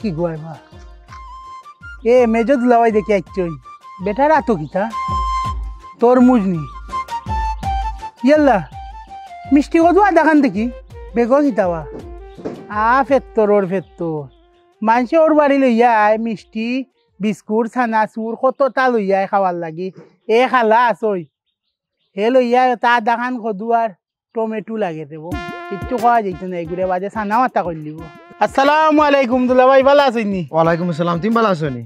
কি গোয় মা এ মেজো দুলাভাই দেখি আইছই বেটার আতো কিতা তরমুজ নি ইয়াল্লা মিষ্টি কদু দেখান দেখি বেগ কিতাবা ফেত্তর ওর ফেত্তর মানুষে ওর বাড়ি লইয়া মিষ্টি বিস্কুট ছানাচুর কতটা লইয়া খাওয়ার লাগি এ খালা আসই হে লইয়া তা দেখান কদু আর টমেটো লাগে দেব কিচ্ছু খাওয়া যাইতো না এগুলো বাজে ছানা মাথা করে দিব। আসসালামু আলাইকুম দুলাভাই ভালো আছেন? ওয়ালাইকুম আসসালাম, তুমি ভালো আছো নি?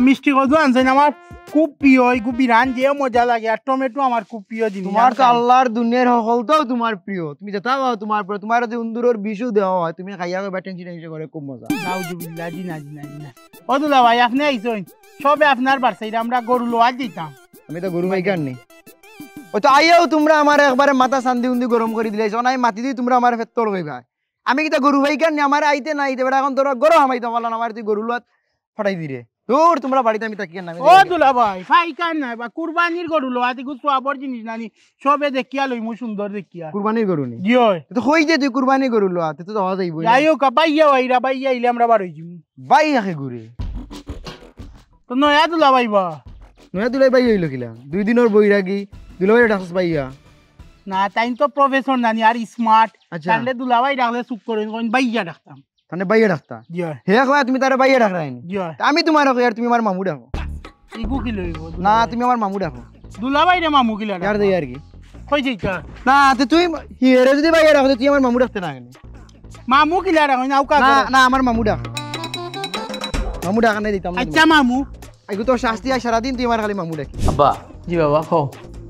মিষ্টি কদু আনছেন আমার খুব প্রিয়, এগু বিরান যে মজা লাগে আর টমেটো আমার খুব প্রিয় জিনিস। তোমার তো আল্লাহর দুনিয়ার সকল তো তোমার প্রিয়, তুমি যেটা পাও তোমার প্রিয়, তোমার যে উন্দুরের বিশু দেওয়া হয় তুমি খাইয়া গো ব্যাটেন চিনে করে খুব মজা। নাউজুবিল্লাহ জি না জি না জি না। ও দুলাভাই আপনি আইছেন সবে আপনার বাড়সাইরা আমরা গরু লোয়া দিতাম। আমি তো গরু ভাইকার নি, ও তো আইয়াও তোমরা আমার একবারে মাথা সান্দি উন্দি গরম করে দিলাইছো না, মাটি দিয়ে তোমরা আমার ফেত্তর হইবা। আমি কিতা গরু ভাইকার নি, আমার আইতে না আইতে বেটা এখন তোরা গরম হামাইতে পারলাম আমার তুই গরু লোয়া ফাটাই দিরে দূর তোমরা বাড়িতে আমি তাকিয়ে না। ও দুলাভাই ফাইকার নাই বা কুরবানির গরু লোয়া দিগু সোয়াবর জিনিস নানি সবে দেখিয়া লইমু সুন্দর দেখিয়া। কুরবানির গরু নি জি হয় তো কই যে তুই কুরবানি গরু লোয়া তো তো হওয়া যাইবো। যাইও কা বাইয়া ওইরা বাইয়া আইলে আমরা বার হইছি বাই আখে ঘুরে তো নয়া দুলাভাই বা নয়া দুলাই বাই হইল কিলা 2 দিনের বইরাগি দুলাই ডাকস বাইয়া না তাই তো প্রফেসর নানি আর স্মার্ট। আচ্ছা তাহলে দুলাভাই ডাকলে চুপ করে বাইয়া ডাকতাম। তাহলে বাইয়া ডাকতা জি হয় হে কয়া তুমি তারে বাইয়া ডাক রাইনি। জি হয় আমি তোমার কয়া তুমি আমার মামু ডাকো। ইগু কি লইব না তুমি আমার মামু ডাকো। দুলাভাই রে মামু কিলা ইয়ার দেই আর কি কই যাইতা না তো তুই হিরে যদি বাইয়া ডাকো তুই আমার মামু ডাকতে না কেন? মামু কিলা রাখো না উকা না না আমার মামু ডাক, মামু ডাকা নাই দিতাম না। আচ্ছা মামু আইগো তো শাস্তি আই সারা দিন তুই আমার খালি মামু ডাকি। আব্বা জি বাবা কও।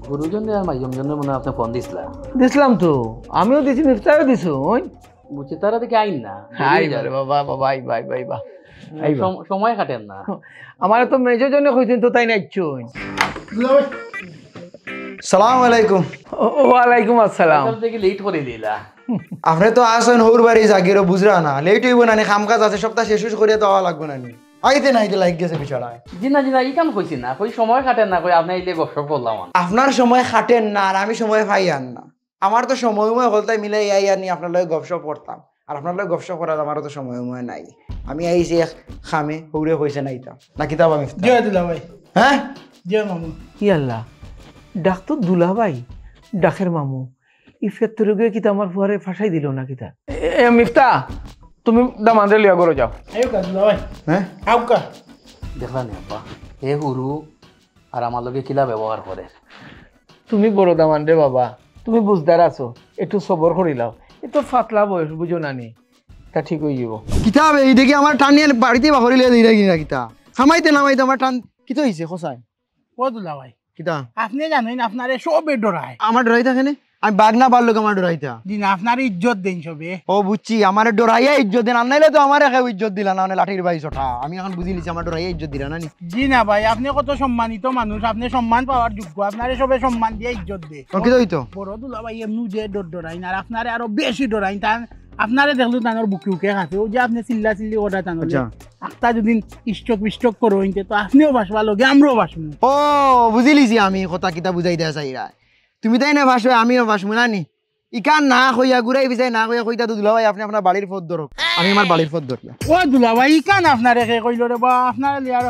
গুরুজনে আর মাইয়ম জন্য মনে আপনি ফোন দিছিলা? দিছিলাম তো, আমিও দিছি মিফতাও দিছো। ওই বুঝছি তারা দেখে আইন না আরে বাবা বাবা আই বাই বাই বা সময় কাটেন না। আমার তো মেজর জন্য কইছেন তো তাই নাইছুন। সালাম আলাইকুম। ওয়ালাইকুম আসসালাম। দেখি লেট করে দিলা। আপনি তো আসেন হৌর বাড়ি জাগিরও বুঝরা না, লেট হইব না, কাম কাজ আছে সপ্তাহ শেষ করিয়া দেওয়া লাগবে না। আইতে না আইতে লাগ গেছে বিছাড়ায়। জিনা জিনা ই কাম কইছি না, কই সময় কাটেন না, কই আপনি আইলে গসব করলাম। আপনার সময় খাটেন না আর আমি সময় পাই আন না। আমার তো সময় হলতাই মিলে আই আর নি আপনার লগে গপসপ করতাম, আর আপনার লগে গপসপ করার আমারও তো সময় নাই। আমি আইছি খামে হৌরে কইছে নাইতা না কিতাব আমি জয় দুলাভাই। হ্যাঁ জয় মামু। কি আল্লাহ ডাক তো দুলাভাই ডাকের মামু ইফেত্তর গিয়ে কিতা আমার ফুয়ারে ফাঁসাই দিল না কিতা। এ মিফতা তুমি দামান্দ্রে লিয়া গরো যাও। আয়ো কা দুলাভাই। হ্যাঁ আউকা দেখলা নি আব্বা এ হুরু আর আমার লগে কিলা ব্যবহার করে। তুমি বড় দামান্দ্রে বাবা, তুমি বুঝদার আছো, একটু সবর করিলাও। এ তো ফাতলা বয়স বুঝো নানি, তা ঠিক হয়ে যাব। কিতাব এই দেখি আমার টান নিয়ে বাড়িতে বাহরিলে দিই না কিতা খামাইতে নামাইতে আমার টান কিতা হইছে খসায়। ও দুলাভাই কিতা আপনি জানেন আপনারে সবে ডরায়। আমার ডরাই থাকে না, আমি বাঘ না পারলো আমার ডরাইতা। দিন আপনার ইজ্জত দেন সবে। ও বুঝছি আমার ডরাইয়া ইজ্জত দিন, আনাইলে তো আমার একা ইজ্জত দিলা না, লাঠির বাই ছটা। আমি এখন বুঝি লিছি আমার ডরাইয়া ইজ্জত দিলা না নি। জি না ভাই, আপনি কত সম্মানিত মানুষ, আপনি সম্মান পাওয়ার যোগ্য, আপনারে সবে সম্মান দিয়ে ইজ্জত দে। কি হইতো বড় দুলাভাই এমনি যে ডরাই না আর আপনারে আরো বেশি ডরাই। তার আপনারে দেখলো তানোর বুকে উকে খাচ্ছে, ও যে আপনি চিল্লা চিল্লি ওটা টানো একটা যদি স্টক বিস্টক করো তো আপনিও বাসবা লগে আমরাও বাসবো। ও বুঝি লিছি আমি কথা কিতা বুঝাই দেয়া চাইরা। তুমি তাই না বাসবে আমিও বাসবো না নি। ইকান না কইয়া ঘুরাই বিচাই না কইয়া কইতা তো দুলাভাই আপনি আপনার বাড়ির পথ ধরো, আমি আমার বাড়ির পথ ধরলাম। ও দুলাভাই ইকান আপনারে কে কইল রে বা আপনারে লিয়ার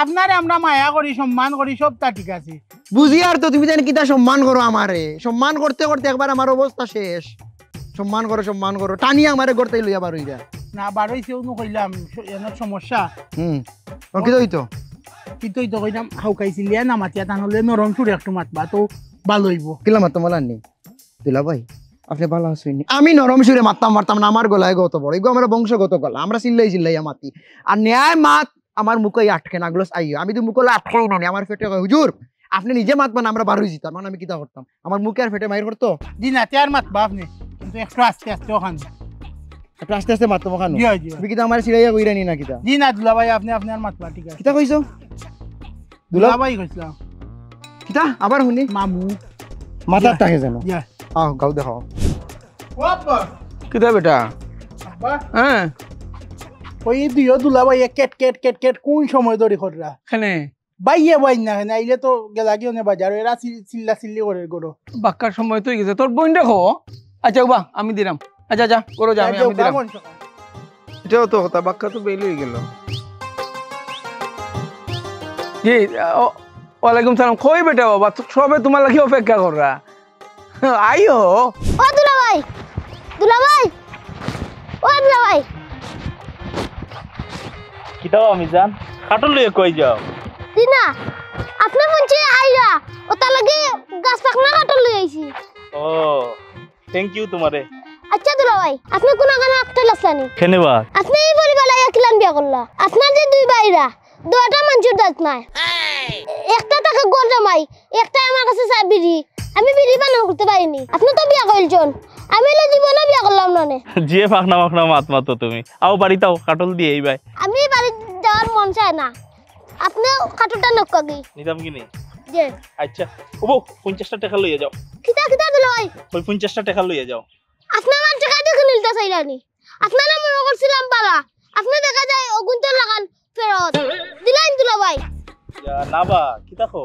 আপনারে আমরা মায়া করি সম্মান করি সবটা ঠিক আছে বুঝি। আর তো তুমি জানি কিতা সম্মান করো আমারে, সম্মান করতে করতে একবার আমার অবস্থা শেষ। সম্মান করো টানিয়া আমারে গড়তে লইয়া বার হইয়া না বার হইছেও নো কইলাম এনার সমস্যা। কি হইতো কিন্তু তো কইলাম হাউকাইছিলিয়া না মাতিয়া তাহলে নরম সুরে একটু মাতবা তো ভালো হইব। কিলা মারতাম বলার নি দুলাভাই আপনি ভালো আছেন? আমি নরম সুরে মারতাম না, আমার গলায় গত বড় এগো আমার বংশগত গলা, আমরা চিল্লাইয়া মাতি। আর ন্যায় মাত আমার মুখে আটকে না গ্লোস আইও, আমি তো মুখে আটকেও না, আমার ফেটে কয় হুজুর আপনি নিজে মাতবেন আমরা বার হয়ে যেতাম, মানে আমি কিতা করতাম আমার মুখে আর ফেটে মাইর করতো। জি না তেয়ার মাতবা আপনি, কিন্তু একটু আস্তে আস্তে ওখান আস্তে আস্তে মারতাম ওখানে। জি জি তুমি কিতা আমার সিরাইয়া কইরা নি না কিতা? জি না দুলাভাই আপনি আর মাতবা ঠিক আছে। কিতা কইছো দুলাভাই কইছিলাম কিতা আবার শুনি মামু মাথার থাকে জানো। ইয়া আও গাও দেখাও। ওপা কিতা বেটা আব্বা হ্যাঁ ওই দুইও দুলাভাই কেট কেট কেট কেট কোন সময় ধরে খররা খানে বাইয়ে বাইন না খানে আইলে তো গেলাগিও নে বাজার এরা চিল্লা চিল্লি করে গরো বাক্কার সময় তো হয়ে গেছে তোর বোন দেখো আচ্ছা বা আমি দিলাম আচ্ছা যা করো যা আমি দিলাম এটাও তো কথা বাক্কা তো বেল হয়ে গেল জি ওয়ালাইকুম সালাম কই বেটা বাবা সবে তোমার লাগি অপেক্ষা কররা আইও ও দুলাভাই দুলাভাই ও দুলাভাই কিটাও আমি জান কাটল লইয়া কই যাও দিনা আপনি মঞ্চে আইরা ও তার লাগে গাছ পাকনা কাটল লই আইছি ও থ্যাংক ইউ তোমারে আচ্ছা দুলাভাই আপনি কোন গানা আকটাল আসলানি কেনেবা আপনি এই পরিবারে একলান বিয়া করলা আপনার যে দুই ভাইরা দুটা মানুষের দাঁত নাই একটা তাকে গোল জামাই একটা আমার কাছে বিড়ি আমি বিড়ি বানানো করতে পারিনি আপনি তো বিয়া কইলছেন আমি হলে জীবনে বিয়া করলাম না জিয়ে ফাকনা ফাকনা মাত মাতো তুমি আও বাড়িতাও কাটল দিয়ে এই ভাই আমি বাড়ি যাওয়ার মন চায় না আপনি কাটুটা নকাগি নিদাম কিনি যে আচ্ছা ওবো 50টা টাকা লইয়া যাও কিতা কিতা দুলাভাই ওই 50টা টাকা লইয়া যাও আপনি আমার টাকা দেখে নিলতা চাইরানি আপনার নাম মনে করছিলাম বালা আপনি দেখা যায় অগুন্তর লাগান ফেরত দিলাইন দুলাভাই না বা কি দেখো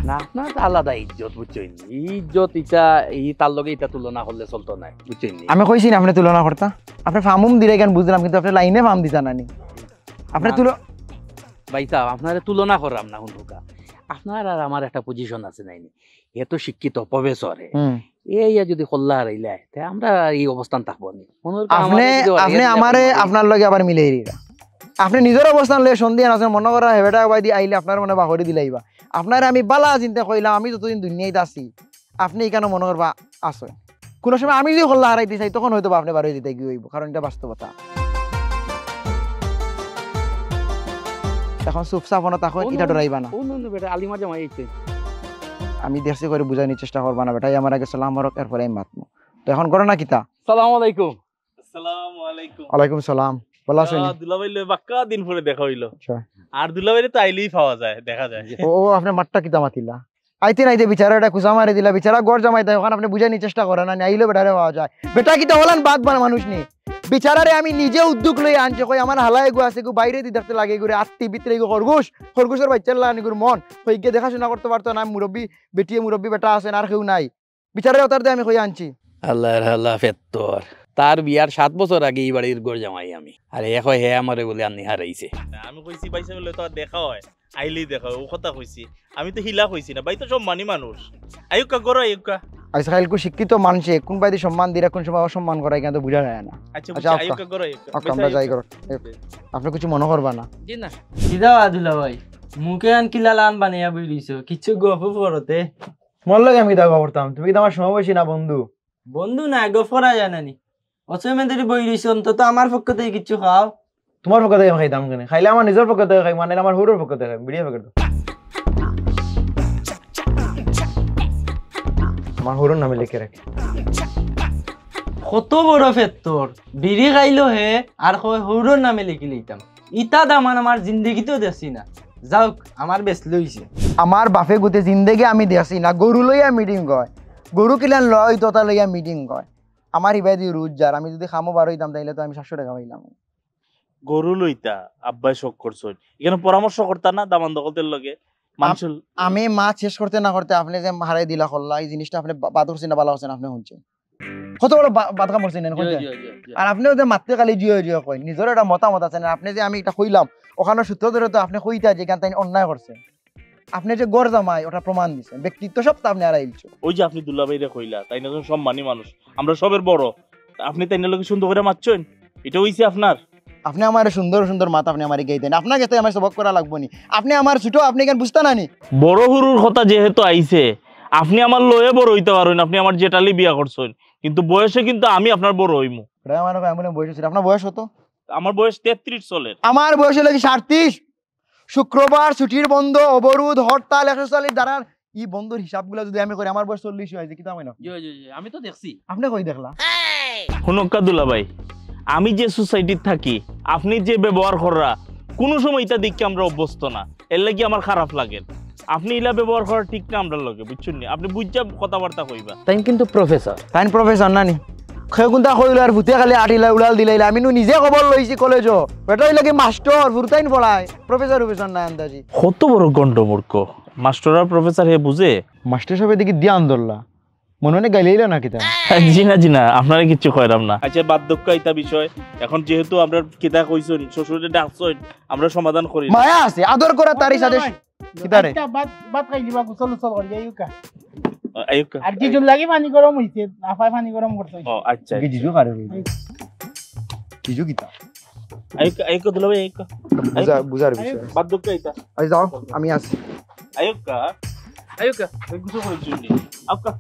না না আলাদা ইজ্জত বুঝছেন ইজ্জত ইটা এই তার লগে ইটা তুলনা করলে চলতো না বুঝছেন আমি কইছি না আপনি তুলনা করতা আপনি ফামুম দিলে কেন বুঝলাম কিন্তু আপনি লাইনে ফাম দিতা নানি আপনি তুলো ভাইতা আপনারে তুলনা করলাম না হুনকা আপনার আর আমার একটা পজিশন আছে নাইনি এত শিক্ষিত প্রফেসরে এই যদি কল্লা হারাইলে তে আমরা এই অবস্থান থাকবো নি আপনি আমারে আপনার লগে আবার মিলাই দিলা আপনি নিজের অবস্থান লয়ে সন্ধিয়া আছেন মনে করা হেবেটা বাইদি আইলে আপনার মনে বাহরি দিলাইবা আপনার আমি বালা চিন্তা কইলাম আমি যতদিন দুনিয়াতে আছি আপনি এখানে মনে করবা আসো কোনো সময় আমি যদি কল্লা হারাইতে চাই তখন হয়তো আপনি বারোই দিতে গিয়ে হইব কারণ এটা বাস্তবতা এখন চুপচাপনা তখন এটা ডরাইবা না বেটা আলিমা জামাই এইতে আমি দেখছি করে বুঝানোর চেষ্টা করবা না বেটাই আমার আগে সালাম হরক এরপরে আমি মাতমু তো এখন করো না কিতা সালাম আলাইকুম আসসালামু আলাইকুম ওয়ালাইকুম সালাম বলা শুনি দুলাভাই লই বাক্কা দিন পরে দেখা হইলো আচ্ছা আর দুলাভাইরে তো আইলেই পাওয়া যায় দেখা যায় ও আপনি মাঠটা কিতা মাতিলা আইতে নাইতে বিচারাটা কুসা মারি দিলা বিচারা গড় জামাই দেয় ওখানে আপনি বুঝানোর চেষ্টা করেন না আইলে বেটারে পাওয়া যায় বেটা কিতা হলান বাদ বানা মানুষ নেই বিচারারে আমি নিজে উদ্যোগ লই আনছি কই আমার হালায় গো আছে গো বাইরে দি দেখতে লাগে ঘুরে আত্তি ভিতরে গো খরগোশের বাচ্চার লাগানি গুর মন কইকে দেখাশোনা করতে পারতো না মুরব্বী বেটিয়ে মুরব্বী বেটা আছেন আর কেউ নাই বিচারে ওতার দিয়ে আমি কই আনছি আল্লাহ আল্লাহ ফেত্তর তার বিয়ার 7 বছর আগে এই বাড়ির গড় জামাই আমি আর এখন হে আমারে বলে আনি হারাইছে আমি কইছি বাইসা বলে তো আর দেখা হয় আইলেই দেখা হয় ও কথা কইছি আমি তো হিলা কইছি না বাই তো সব মানি মানুষ আয়ুকা গরো আয়ুকা আজকালকু শিক্ষিত মানুষে কোন বাইদি সম্মান দিরা কোন সময় অসম্মান করায় কিন্তু বোঝা যায় না আচ্ছা আয়ুকা গরো আয়ুকা আমরা যাই করো আপনি কিছু মনে করবা না জি না কিদা আদুলা ভাই মুখে আন কিলা লান বানিয়া বইলিছো কিচ্ছু গফু করতে মন লাগে আমি দাগা করতাম তুমি তো আমার সমবয়সী না বন্ধু বন্ধু না গফরা জানানি অসমেন্দ্রি বইলিছো অন্তত আমার পক্ষ থেকে কিচ্ছু খাও তোমার পক্ষ থেকে খাইতাম কেন খাইলে আমার নিজের পক্ষ থেকে খাই মানে আমার হুড়োর পক্ষ থেকে খাই বিড়িয়া পক্ষ আমার হুড়োর নামে লিখে রাখি কত বড় ফেত্তর বিড়ি খাইলো হে আর হৌরর নামে লিখি লইতাম ইটা দামান আমার জিন্দগিতেও দেখছি না যাওক আমার বেশ লইছে আমার বাপে গোটে জিন্দেগি আমি দেখছি না গরু লইয়া মিটিং কয় গরু কিলান লয় তোতা লইয়া মিটিং কয় আমার ইবাদি রুজ যার আমি যদি খামো বারো হইতাম তাইলে তো আমি 700 টাকা পাইলাম গরু লইতা আব্বাই শখ করছো এখানে পরামর্শ করতা না দামান দখলদের লগে মানুষ আমি মা শেষ করতে না করতে আপনি যে হারাই দিলা করলা এই জিনিসটা আপনি বাদ করছেন না ভালো হচ্ছেন আপনি শুনছেন কত বড় বাদ কাম করছেন আর আপনিও যে মাত্রে কালি জিও জিও কই নিজের একটা মতামত আছে না আপনি যে আমি এটা কইলাম ওখানে সূত্র ধরে তো আপনি কইতা যে গান তাই অন্যায় করছেন আপনি যে গড় জামাই ওটা প্রমাণ দিচ্ছেন ব্যক্তিত্ব সব তো আপনি হারাইছো ওই যে আপনি দুলাভাইরে কইলা তাই না সব মানি মানুষ আমরা সবের বড় আপনি তাই না লোকে সুন্দর করে মারছেন এটা হইছে আপনার আপনি আমার সুন্দর সুন্দর মাথা আপনি আমার গাইতেন আপনাকে তো আমার সবক করা লাগবো নি আপনি আমার ছোট আপনি কেন বুঝতে না নি বড় হুরুর কথা যেহেতু আইছে আপনি আমার লয়ে বড় হইতে পারেন আপনি আমার জেঠালি বিয়া করছেন কিন্তু বয়সে কিন্তু আমি আপনার বড় হইমু আমার বয়স ছিল আপনার বয়স হতো আমার বয়স 33 চলে আমার বয়স হলো কি 37 শুক্রবার ছুটির বন্ধ অবরোধ হরতাল 140 দ্বারা এই বন্ধুর হিসাবগুলো যদি আমি করি আমার বয়স 40 হয়েছে কি তাই না আমি তো দেখছি আপনি কই দেখলা হুনক্কা দুলাভাই আমি যে সোসাইটিতে থাকি আপনি যে ব্যবহার করা কোনো সময় এটা দেখে আমরা অভ্যস্ত না এর লাগি আমার খারাপ লাগে আপনি ইলা ব্যবহার করা ঠিক না আমরা লগে বুঝছেন নি আপনি বুঝছা কথাবার্তা কইবা তাই কিন্তু প্রফেসর তাইন প্রফেসর নানি খেগুন্দা কইল আর ভূতে খালি আটিলা উড়াল দিলাইলা আমি নিজে খবর লইছি কলেজও বেটাই লাগে মাস্টার ভুরতাইন পড়ায় প্রফেসর প্রফেসর না আন্দাজি কত বড় গন্ড মূর্খ মাস্টার আর প্রফেসর হে বুঝে মাস্টার সাহেব দিকে দিয়ে আন্দোললা মনে মনে গাইলাইলা নাকি তা জি না আপনারা কিচ্ছু কইরাম না আচ্ছা বার্ধক্য ইতা বিষয় এখন যেহেতু আমরা কিতা কইছন শ্বশুরে ডাকছন আমরা সমাধান করি মায়া আছে আদর করা তারই সাথে কিতারে বাত খাই দিবা গোসল গোসল করি আইউকা আয়ুকা আর জিজুর লাগি পানি গরম হইছে আফাই পানি গরম করতে ও আচ্ছা কি জিজু কারে জিজু কিতা আয়ুকা দুলা ভাই আয়ুকা বুঝার বিষয় বার্ধক্য ইতা আই যাও আমি আছি আয়ুকা কিছু কইছুন নি আপকা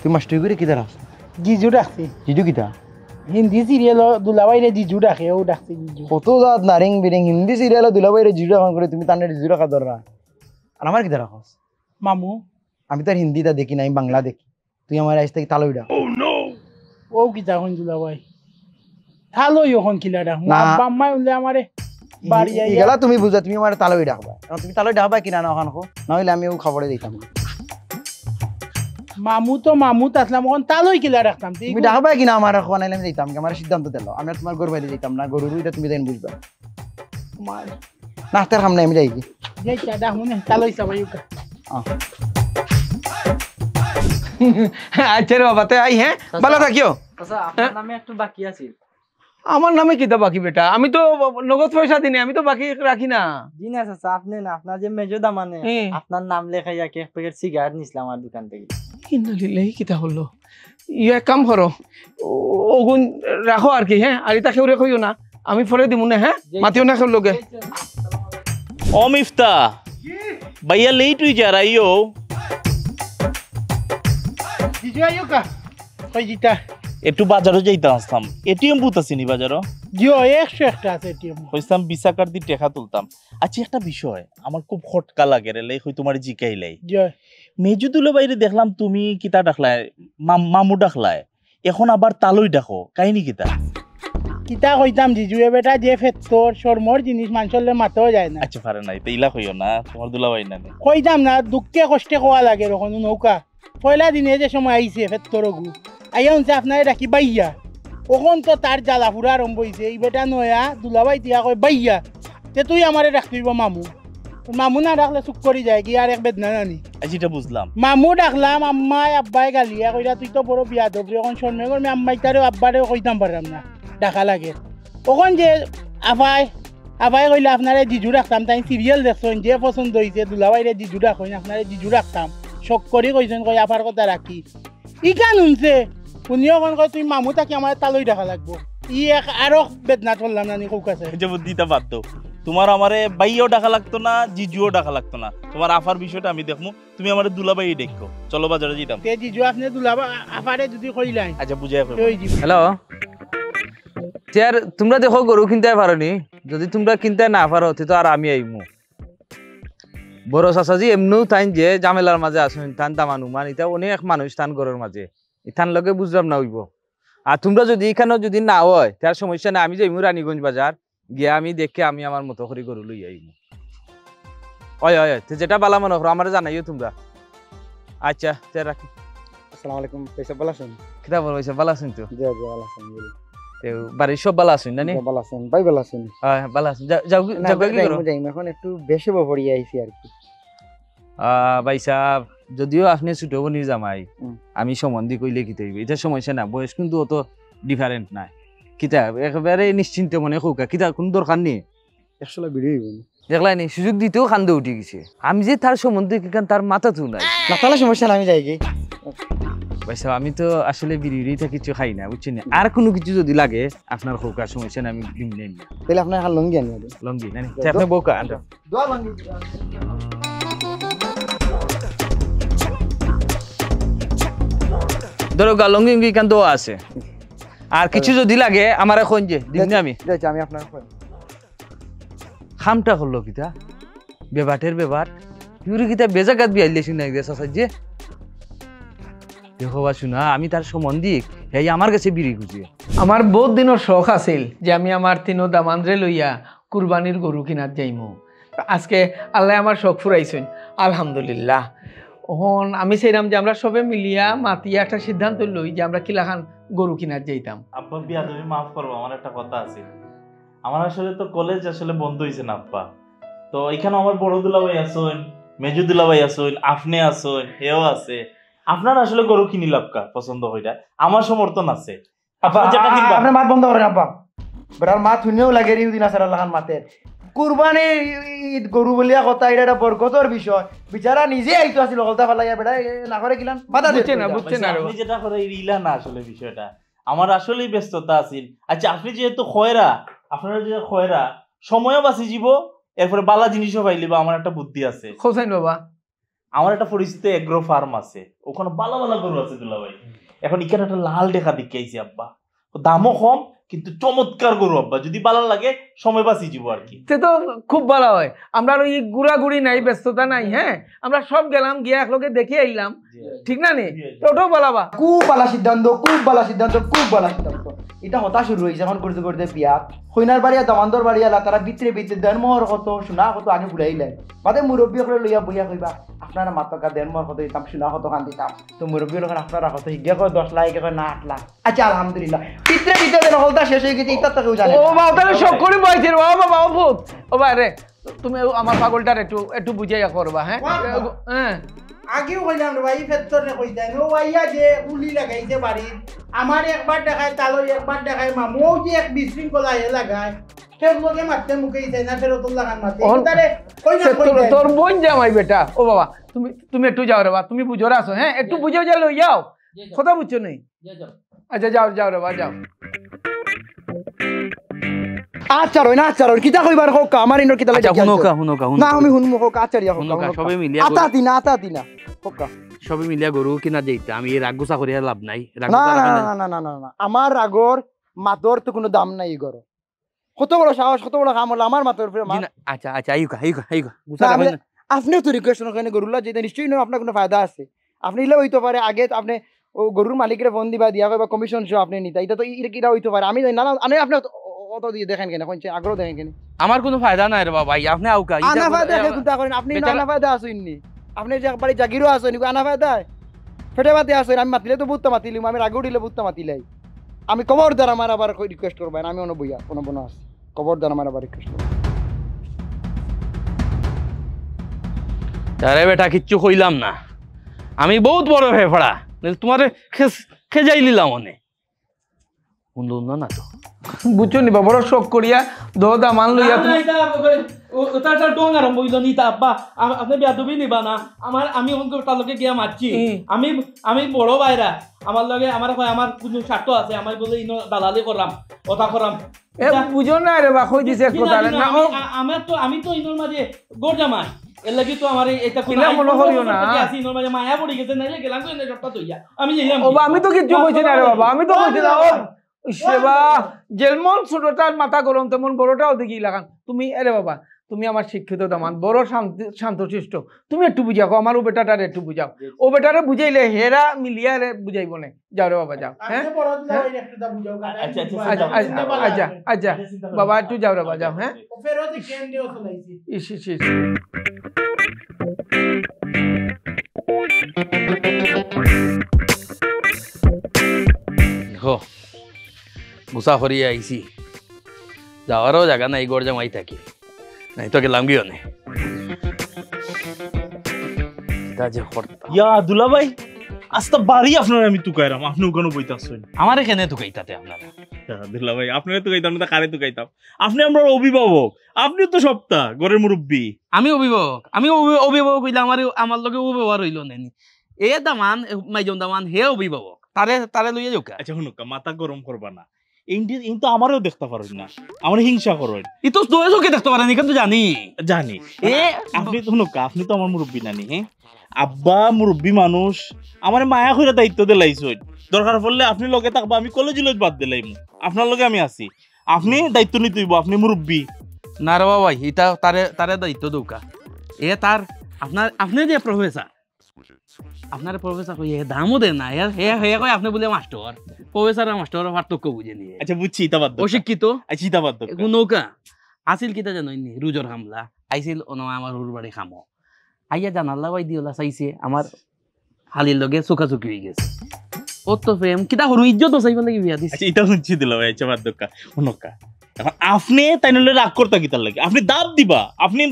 তুই মাস্টার করে কিতার আস জিজু ডাকছি জিজু কিতা হিন্দি সিরিয়াল দুলাবাইরে জিজু ডাকে ও ডাকছি জিজু কত জাত নারিং বিরিং হিন্দি সিরিয়াল দুলাবাইরে জিজু এখন করে তুমি তান্ডে জিজু রাখা দররা আর আমার কিতা রাখস মামু আমি তার হিন্দিটা দেখি না আমি বাংলা দেখি তুই আমার আইস থেকে তালইডা ও কিতা হন দুলাবাই থালো ইখন কিলা ডাক না। আব্বা আম্মাই উনলে আমারে বাড়ি যাই গেলা তুমি বুঝা তুমি আমার তালই ডাকবা এখন তুমি তালই ডাকবা কিনা না ওখান কো নইলে আমি ও খবরে দিতাম মামু আসলাম ওখান তালোই কিলা ডাকতাম তুমি ডাকবা কিনা আমার ওখানে আমি দিতাম আমার সিদ্ধান্ত দিলো আমি আর তোমার গরু বাইরে দিতাম না গরুর এটা তুমি দেন বুঝবা না তার সামনে আমি যাই কি যাই চা ডাক মনে তালোই সবাইকা আচ্ছা রে বাবা তে আই হ্যাঁ ভালো থাকিও আচ্ছা আপনার নামে একটু বাকি আছিল আমার নামে কিতা বাকি বেটা আমি তো নগদ পয়সা দিনি আমি তো বাকি রাখি না জি না চাচা আপনি না আপনার যে মেজদা মানে আপনার নাম লেখাইয়া এক প্যাকেট সিগারেট নিছিলাম আমার দোকান থেকে ইন্নালিল্লাহি কিতা হলো ইয়া কাম করো ওগুন রাখো আর কি হ্যাঁ আর এটা কেউ রেখো না আমি পরে দিমু না হ্যাঁ মাতিও না কেউ লোকে ও মিফতা ভাইয়া লেট হয়ে যা রাইও জিজু আইউকা কই জিতা একটু বাজারও যাইতে আসতাম এটিএম বুথ আছে নি বাজারও জিও 100 একটা আছে টিম কইতাম বিসা কার্ড দিয়ে টাকা তুলতাম আচ্ছা একটা বিষয় আমার খুব খটকা লাগে রে কই তোমার জিকাইলাই জয় মেজুদুলে বাইরে দেখলাম তুমি কিতা ডাকলাই মামু ডাকলাই এখন আবার তালই ডাকো কাহিনী কিতা কিতা কইতাম জিজু এ বেটা যে ফেতর শর্মর জিনিস মানুষলে মাথাও যায় না আচ্ছা পারে নাই ইলা কইও না তোমার দুলাভাই না কইতাম না দুঃখে কষ্টে কোয়া লাগে রকম নৌকা পয়লা দিনে যে সময় আইছে ফেতর গু আইয়া হচ্ছে আপনার ডাকি বাইয়া ওখন তো তার জ্বালা ফুরা আরম্ভ হয়েছে এই বেটা নয়া দুলাবাই দিয়া কয় বাইয়া তে তুই আমারে ডাকতিব মামু মামু না ডাকলে চুপ করে যায় কি আর এক বেদনা নানি আচ্ছা এটা বুঝলাম মামু ডাকলাম আম্মাই আব্বাই গালিয়া কইরা তুই তো বড় বিয়া দবরি এখন শর্মে করবি আম্মাই তারেও আব্বারেও কইতাম পারলাম না ডাকা লাগে ওখন যে আবাই কইলে আপনারে জিজু রাখতাম তাই সিরিয়াল দেখছেন যে পছন্দ হয়েছে দুলাবাইরে জিজু রাখেন আপনারে জিজু রাখতাম শখ করে কইছেন কই আপার কথা রাখি ই কান শুনছে শুনিও কোন কয় তুই মামু তাকে আমার তালই দেখা লাগবো ই এক আরো বেদনা করলাম নানি কৌকাছে যে বুদ্ধিটা বাদ দাও তোমার আমারে বাইও ডাকা লাগতো না জিজুও ডাকা লাগতো না তোমার আফার বিষয়টা আমি দেখমু তুমি আমারে দুলাবাই দেখো চলো বাজারে যেতাম তে জিজু আপনি দুলাবা আপারে যদি কইলাই আচ্ছা বুঝাই ওই জি হ্যালো স্যার তোমরা দেখো গরু কিনতে পারোনি যদি তোমরা কিনতে না পারো তো আর আমি আইমু বড় চাচাজি এমনিও তাই যে জামেলার মাঝে আসুন তান তামানুমান এটা অনেক মানুষ তান ঘরের মাঝে ইথান লগে বুঝলাম না হইব আর তোমরা যদি এখানেও যদি না হয় তার সমস্যা না আমি যাইমু রানীগঞ্জ বাজার গিয়ে আমি দেখে আমি আমার মতো করে গরু লই আইমু ওই যেটা বালা মনে করো আমার জানাইও তোমরা আচ্ছা তে রাখি আসসালামু আলাইকুম পয়সা ভালো আছেন কিতা বলছো ভালো আছেন তো জি জি ভালো আছেন বাড়ির সব ভালো আছেন না ভালো আছেন ভাই ভালো আছেন হ্যাঁ ভালো আছেন যাও এখন একটু বেশি বড়ি আইছি আর কি ভাই সাহেব যদিও আপনি ছোট বোনের জামাই আমি সম্বন্ধী কইলে কি হইবে এটা সমস্যা না বয়স কিন্তু অত ডিফারেন্ট নাই কিতা একেবারে নিশ্চিন্ত মনে হোকা কিতা কোন দরকার নেই 100 লাখ ভিডিও হইব দেখলাই নি সুযোগ দিতেও খান্দে উঠে গেছে আমি যে তার সম্বন্ধে কিখান তার মাথা তো নাই না তাহলে সমস্যা না আমি যাই কি ভাই সাহেব আমি তো আসলে বিড়িটা কিছু খাই না বুঝছেন আর কোনো কিছু যদি লাগে আপনার হোকা সমস্যা না আমি দিন নেই তাহলে আপনার হাল লঙ্গি আনি লঙ্গি না আপনি বউকা আনতে দোয়া লঙ্গি ধরো লঙ্গি উঙ্গি কান দোয়া আছে আর কিছু যদি লাগে আমার এখন যে দিন আমি যাচ্ছি আমি আপনার খামটা করলো কিতা বেবাটের বেবাট ইউরি কিতা বেজাগাত বিয়াইলেছি না গেছে সাজ্জে দেখো বা শুনা আমি তার সম্বন্ধী এই আমার কাছে বিড়ি খুঁজিয়ে আমার বহুত দিনের শখ আছিল যে আমি আমার তিনো দামানরে লইয়া কুরবানির গরু কিনার যাইমু। আজকে আল্লাহ আমার শখ ফুরাইছেন, আলহামদুলিল্লাহ। ওহন আমি চাইলাম যে আমরা সবে মিলিয়া মাতিয়া একটা সিদ্ধান্ত লই যে আমরা কিলাখান গরু কিনার যাইতাম। আব্বা বিয়া তুমি মাফ করবো, আমার একটা কথা আছে। আমার আসলে তো কলেজ আসলে বন্ধ হয়েছে না আব্বা, তো এখানে আমার বড় দুলাভাই আসুন, মেজু দুলাভাই আসুন, আপনি আসুন, হেও আছে। আপনার আসলে গরু কিনি লাভকা পছন্দ হইটা, আমার সমর্থন আছে। আপা আপনি মাত বন্ধ করেন আপা, বেটার মাত শুনেও লাগে ইউদিন আসার আল্লাহান মাতে কুরবানি ঈদ গরু বলিয়া কথা, এটা একটা বরকতর বিষয়। বিচারা নিজে আইতো আছিল কথা ফেলাইয়া বেটা না করে কিলাম বাধা বুঝছে না, বুঝছে না। আপনি যেটা করে ইলা না আসলে বিষয়টা আমার আসলেই ব্যস্ততা আছিল। আচ্ছা আপনি যেহেতু খয়রা, আপনারা যে খয়রা সময়ও বাঁচি যাব, এরপরে বালা জিনিসও পাইলিবা। আমার একটা বুদ্ধি আছে হোসেন বাবা, আমার একটা পরিচিত এগ্রো ফার্ম আছে, ওখানে বালা বালা গরু আছে দুলাভাই। এখন এখানে একটা লাল দেখা দেখে আইছি আব্বা, দামও কম কিন্তু চমৎকার গরু আব্বা, যদি ভালো লাগে সময় বাঁচি যাব আর কি। সে তো খুব ভালো হয়। আমরা ওই ঘুরাঘুরি নাই, ব্যস্ততা নাই। হ্যাঁ আমরা সব গেলাম গিয়ে একলোকে দেখে আইলাম, ঠিক না নি? ওটাও বলাবা খুব ভালো সিদ্ধান্ত, খুব ভালো সিদ্ধান্ত, খুব ভালো সিদ্ধান্ত। এটা হতা শুরু হয়েছে এখন করতে করতে বিয়া হইনার বাড়িয়া দামান্দর বাড়িয়ালা তারা ভিতরে ভিতরে দেনমোহর কত শোনা কত আগে ঘুরাইলেন বাদে মুরব্বী করে লইয়া বইয়া কইবা আপনারা মাতকা দেনমোহর কত দিতাম শোনা কত খান দিতাম, তো মুরব্বী লোক আপনারা কত হিগিয়া কয় 10 লাখ কয় না 8 লাখ। আচ্ছা আলহামদুলিল্লাহ ভিতরে ভিতরে হলতা শেষ হয়ে গেছে, ইটা তো কেউ জানে। ও বাবা তাহলে সব করে বইছে ও বাবা ও ভূত ও ভাই রে, তুমি আমার পাগলটার একটু একটু বুঝাইয়া করবা। হ্যাঁ হ্যাঁ আগেও কইলাম রে ভাই ফেত্তর নে কইতাই নো ভাইয়া যে উলি লাগাইছে বাড়ির, আমার একবার দেখায় তালই একবার দেখায় মামুও যে এক বিশৃঙ্খলা এ লাগায় ফের লোকে মারতে মুখেই যায় না, ফের তোর লাগান মারতে তারে তোর বোন জামাই বেটা। ও বাবা তুমি তুমি একটু যাও রে বাবা, তুমি বুঝো আছো। হ্যাঁ একটু বুঝেও যা লই যাও, কথা বুঝছো নেই? আচ্ছা যাও যাও রে বাবা যাও। আচ্ছা রই না আচ্ছা রই কিতা কইবার হোক আমার ইনর কিতা লাগে হুনকা না আমি হুনমু হোক আচারিয়া হোক সবে মিলিয়া আতা দিনা হোক সবে মিলিয়া গরু কিনা যাইতা। আমি রাগ গুছা করিয়া লাভ নাই। না না না না না না আমার রাগর মাতর তো কোনো দাম নাই গর, কত বড় সাহস, কত বড় কাম হলো আমার মাতর উপরে। আচ্ছা আচ্ছা আইগা আপনি তো রিকোয়েস্ট করেন গরুলা যেটা নিশ্চয়ই আপনার কোনো ফায়দা আছে। আপনি ইলে হইতে পারে আগে আপনি ও গরুর মালিকের ফোন দিবা দিয়া কইবা কমিশন শো আপনি নিতা, এটা তো ইরা হইতে পারে। আমি জানি না আমি আপনি অত দিয়ে দেখেন কেন কোন আগ্রহ দেখেন কেন? আমার কোনো ফায়দা নাই রে বাবা, আপনি আউকা আনা ফায়দা চিন্তা করেন আপনি আনা ফায়দা আসেননি, আপনি যে বাড়ি জাগিরও আসেন আনা ফায়দা ফেটে বাতে আসেন। আমি মাতিলে তো বুঝতে মাতিলিম, আমি রাগেও দিলে বুঝতে মাতিলাই। আমি খবরদার আমার আবার রিকোয়েস্ট করবেন, আমি অন্য বইয়া কোনো বোনা আছে খবরদার আমার আবার রিকোয়েস্ট করবেন। আরে বেটা কিচ্ছু কইলাম না, আমি বহুত বড় ফেফড়া, তোমারে খেজাই নিলাম অনে শুনল না তো বুঝছো নি বড় শখ করিয়া দোদা মান লইয়া আপনি বেয়াদবি নিবা না। আমার আমি তালকে গিয়া মারছি, আমি বড় ভাইরা আমার লগে আমার আমার কোনো স্বার্থ আছে, আমার বলে ইনো দালালি করলাম কথা করাম বুঝো না রে বা কই দিছে কথা না। আমি তো ইনোর মাঝে গোর জামাই এর লাগি তো আমার এটা কোন মনে করিও না আসি ইনোর মাঝে মায়া পড়ে গেছে, নাইলে গেলাম তো এনে সপ্তাহ হইয়া আমি যাইলাম। ও আমি তো কিচ্ছু কইছি না রে বাবা, আমি তো কইছি না। ও সেবা যেমন ছোটটার মাথা গরম তেমন বড়টাও দেখি লাগান তুমি। আরে বাবা তুমি আমার শিক্ষিত দামান বড় শান্তশিষ্ট, তুমি একটু বুঝাও আমার ও বেটাটারে একটু বুঝাও। ও বেটারে বুঝাইলে হেরা মিলিয়া রে বুঝাইব না। যাও রে বাবা যাও। হ্যাঁ আচ্ছা আচ্ছা বাবা একটু যাও রে বাবা যাও। হ্যাঁ গুছা করিয়া আইছি, যাওয়ারও জায়গা নাই, গড় জামাই থাকি নাই তো গেলাম গিয়ে নে। ইয়া দুলাভাই আস্তা বাড়ি আপনার আমি তুকাইরাম, আপনি ওখানে বইতাছেন। আমারে কেনে তুকাইতাতে আপনারা? দুলাভাই আপনারা তুকাইতাম না, কারে তুকাইতাম? আপনি আমার অভিভাবক, আপনি তো সপ্তাহ ঘরের মুরব্বী। আমি অভিভাবক, আমি অভিভাবক হইলে আমার লগে ব্যবহার হইল নেনি। এ দামান মাইজন দামান হে অভিভাবক, তারে তারে লইয়া যাও। আচ্ছা শুনুকা মাথা গরম করবা না, এই তো আমারও দেখতে পারেন না, আমার হিংসা করেন। ই তো চোখে দেখতে পারেন, কিন্তু জানি জানি আপনি তো শুনুকা, আপনি তো আমার মুরব্বী নানি। হ্যাঁ আব্বা মুরব্বী মানুষ, আমার মায়া করে দায়িত্ব দিলাইছেন, দরকার পড়লে আপনি লগে থাকবা, আমি কলেজে বাদ দিলাইম, আপনার লগে আমি আছি, আপনি দায়িত্ব নিতে হইব, আপনি মুরব্বী। না রে বাবা এটা তারে দায়িত্ব দৌকা। এ তার আপনি যে প্রফেসর, আপনার প্রফেসর কই দামও দেন না, হে কয় আপনি বলে মাস্টার। প্রফেসর আর মাস্টার পার্থক্য বুঝে নিয়ে। আচ্ছা বুঝছি, ইতাবাদ অশিক্ষিত আচ্ছা ইতাবাদ নৌকা আসিল কিতা জানো নি রুজর হামলা আইছিল অন আমার হুর বাড়ি খামো আইয়া জানাল্লা বাই দিওলা চাইছে আমার হালির লগে চোখাচোখি হয়ে গেছে ও তো প্রেম কিতা হরু ইজ্জত চাইব লাগি বিয়া দিছে আচ্ছা এটা শুনছি দিল ভাই আচ্ছা বাদ দক্কা অনকা এখন আপনি তাই নলে রাগ করতে কিতার লাগে আপনি দাব দিবা আপনি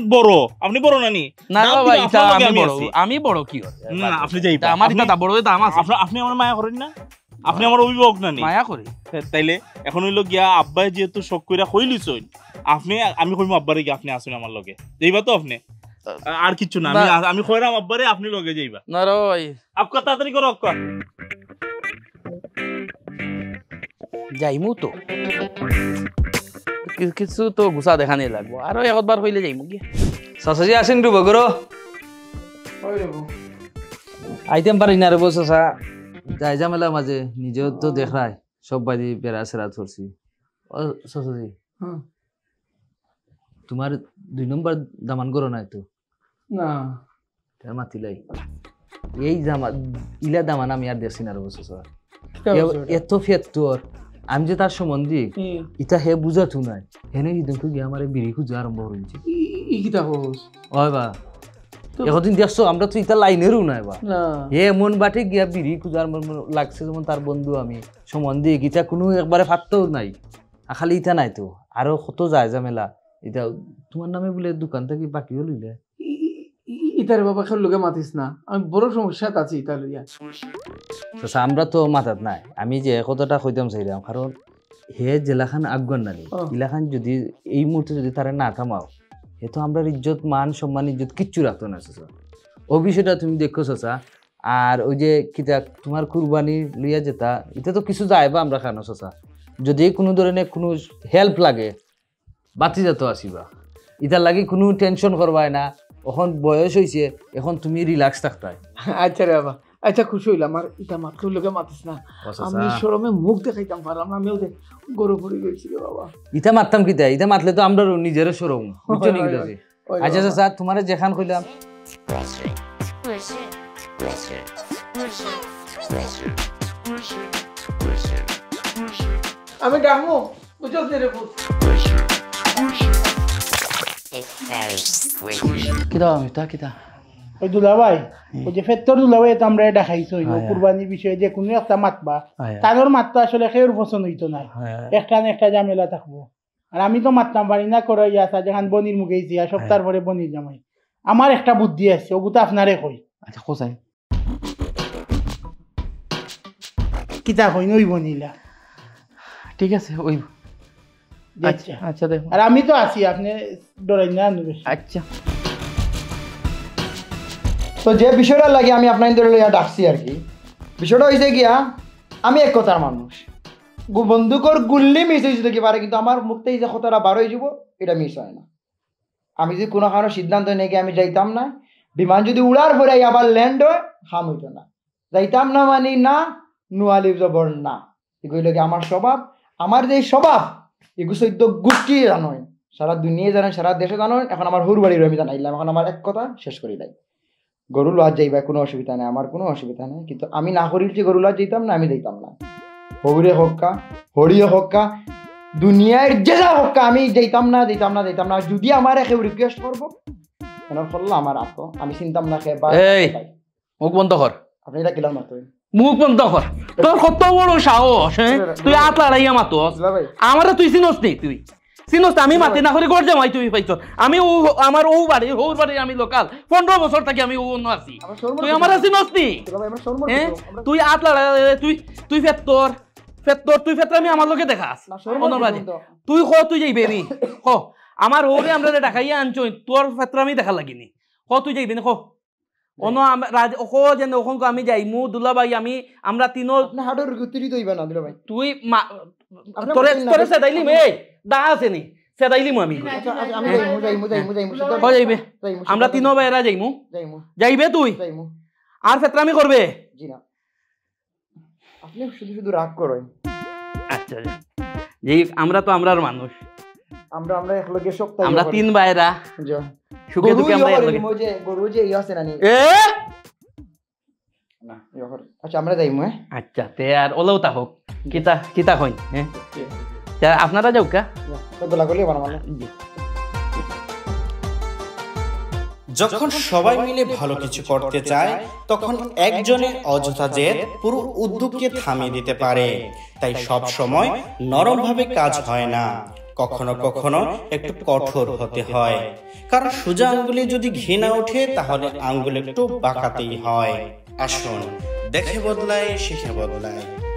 বড় নানি না দাব বাবা দিবা, এটা আপনার লগে আমি বড় আছি। আমি বড় কি হয় না আপনি যাইবা আমার আপনি- এটা বড় দাম আছে আপনি আমার মায়া করেন না আপনি আমার অভিভাবক নানি মায়া করি তাইলে এখন হইলো গিয়া আব্বাই যেহেতু শখ কইরা কইলিছই আপনি আমি কইমু আব্বারে কি আপনি আসুন আমার লগে যাইবা তো আপনি আর কিছু না আমি কইরাম আব্বারে আপনি লগে যাইবা না রে ভাই আপকা তাড়াতাড়ি করো আপকা যাইমু তো কিছু তো গুছা দেখা নেই লাগবো আরো একবার হইলে যাইমু কি চাচাজি আসেন রুব করো আইতেম পারি না রে বউ চাচা যাই ঝামেলার মাঝে নিজেও তো দেখায় সব বাড়ি বেড়া সেরা ধরছি ও চাচাজি তোমার 2 নম্বর দামান করো নাই তো না তার মাতিলাই এই জামা ইলা দামান আমি আর দেখছি না রে বউ চাচা এত ফেত তোর আমি যে তার সম্বন্ধে ইটা হে বুঝাতো নাই হেনে ইদনকে গিয়ে আমার বিড়ি খুঁজে আরম্ভ হয়েছে ই কিতা হোস হয় বা এখন দেখছো আমরা তো ইটা লাইনেরও নাই বা না হে মন বাটে গিয়া বিড়ি খুঁজার লাগছে যেমন তার বন্ধু আমি সম্বন্ধে গীতা কোনো একবারে ফাটতেও নাই খালি ইটা নাই তো আরো কত যায় ঝামেলা এটা তোমার নামে বলে দোকান থেকে বাকিও লইলে ইতার বাবা খেল লোকে মাতিস না আমি বড় সমস্যা আছি ইতা লইয়া আচ্ছা আমরা তো মাথাত নাই আমি যে কতটা কইতাম চাইলাম কারণ হে জেলাখান আগুয়ান নানি ইলাখান যদি এই মুহূর্তে যদি তারা না থামাও হে তো আমরা ইজ্জত মান সম্মান ইজ্জত কিচ্ছু রাখতো না চাচা ও বিষয়টা তুমি দেখো চাচা আর ওই যে কিতা তোমার কুরবানি লইয়া যেতা এটা তো কিছু যায় বা আমরা খানো চাচা যদি কোনো ধরনের কোনো হেল্প লাগে বাতি যেত আসিবা ইটার লাগি কোনো টেনশন করবাই না এখন বয়স হয়েছে এখন তুমি রিল্যাক্স থাকতাই আচ্ছা রে বাবা আচ্ছা খুশি হইলাম আর ইটা মাত্র লোকে মাতিস না আমি শরমে মুখ দেখাইতাম পারলাম না আমিও গরু পড়ে গেছি রে বাবা ইটা মারতাম কিতা ইটা মাতলে তো আমরা নিজের সরম বুঝছো নি কিতা আচ্ছা চাচা তোমার যেখান কইলাম আমি ডাকমু বুঝছ রে পুত কিতা মিতা কিতা ওই দুলাভাই ওই যে ফেত্তর দুলাভাই তো আমরা দেখাইছো কুরবানির বিষয়ে যে কোনো একটা মাতবা তাদের মাতটা আসলে খেয়ের পছন্দ হইতো না একটা না একটা ঝামেলা থাকবো আর আমি তো মাততাম পারি না করে আসা যেখান বনির মুখে ইয়া সপ্তাহ পরে বনির জামাই আমার একটা বুদ্ধি আছে ও বুদ্ধি আপনারে কই আচ্ছা কোথায় কিতা কই নই বনিলা ঠিক আছে ওই আচ্ছা আচ্ছা দেখো আর আমি তো আছি আপনি ডরাই না বেশি আচ্ছা তো যে বিষয়টা লাগে আমি আপনাদের লইয়া ডাকছি আর কি বিষয়টা হয়েছে গিয়া আমি এক কথার মানুষ বন্দুকর গুল্লি মিস হয়েছে দেখি পারে কিন্তু আমার মুখ থেকে যে কথাটা বার হয়ে যাব এটা মিস হয় না আমি যদি কোনো কারণে সিদ্ধান্ত নিয়ে গিয়ে আমি যাইতাম না বিমান যদি উড়ার পরে আবার ল্যান্ড হয় হাম হইতো না যাইতাম না মানে না নোয়ালি জবর না এগুলো কি আমার স্বভাব আমার যে স্বভাব এগুলো চৈদ্য গোষ্ঠী জানোয় সারা দুনিয়া জানেন সারা দেশে জানোয় এখন আমার হুর বাড়ির আমি জানাইলাম এখন আমার এক কথা শেষ করি নাই গরু লওয়া যাইবা কোনো অসুবিধা নেই আমার কোনো অসুবিধা নেই কিন্তু আমি না করিল যে গরু লওয়া যেতাম না আমি যাইতাম না হৌরে হক্কা হরিয়ে হক্কা দুনিয়ার যে যা হক্কা আমি যাইতাম না যদি আমার কেউ রিকোয়েস্ট করবো এনার করলো আমার আতো আমি চিন্তাম না খেয়ে এই মুখ বন্ধ কর আপনি এটা কিলাম মাত্র মুখ বন্ধ কর তোর কত বড় সাহস হ্যাঁ তুই আত লড়াইয়া মাতস ভাই আমারে তুই চিনস নি তুই চিনস আমি মাতি না করে গড় জামাই তুই পাইছ আমি ও আমার ও বাড়ি আমি লোকাল 15 বছর থেকে আমি ও আছি তুই আমারে চিনস নি তুই আত লড়াই তুই ফেত্তর তুই ফেত্তর আমি আমার লোকে দেখাস অনবাজি তুই ক তুই যাইবে নি ক আমার ওরে আমরা দেখাইয়া আনছো তোর ফেত্তর আমি দেখা লাগিনি ক তুই যাইবে নি ক অনো রাজ ও যেন ওখান আমি যাইমু দুলাভাই আমরা তিনো আপনি হাড়ের গুতিরি দইবা না দুলাভাই তুই তোরে তোরে সেদাইলি মে দা আছে নি সেদাইলি আমি আমি যাইমু কই যাইবে আমরা তিনো বাইরা যাইমু যাইবে তুই আর ফেতরামি করবে জি না আপনি শুধু রাগ করেন আচ্ছা যে আমরা তো আমরার মানুষ আমরা একলগে সপ্তাহে আমরা তিন বাইরা যা সুখে দুঃখে আমরা একলগে গরু যে আছে না না আচ্ছা আমরা যাইমু আচ্ছা তে আর ওলাউতা হোক কিতা কিতা হই হ্যাঁ আপনারা যাও কা তো লাগলে বানাবো যখন সবাই মিলে ভালো কিছু করতে চায় তখন একজনের অযথা জেদ পুরো উদ্যোগকে থামিয়ে দিতে পারে। তাই সব সময় নরমভাবে কাজ হয় না, কখনো কখনো একটু কঠোর হতে হয়। কারণ সোজা আঙ্গুলে যদি ঘৃণা ওঠে তাহলে আঙ্গুল একটু বাঁকাতেই হয়। আসুন দেখে বদলায়, শিখে বদলায়।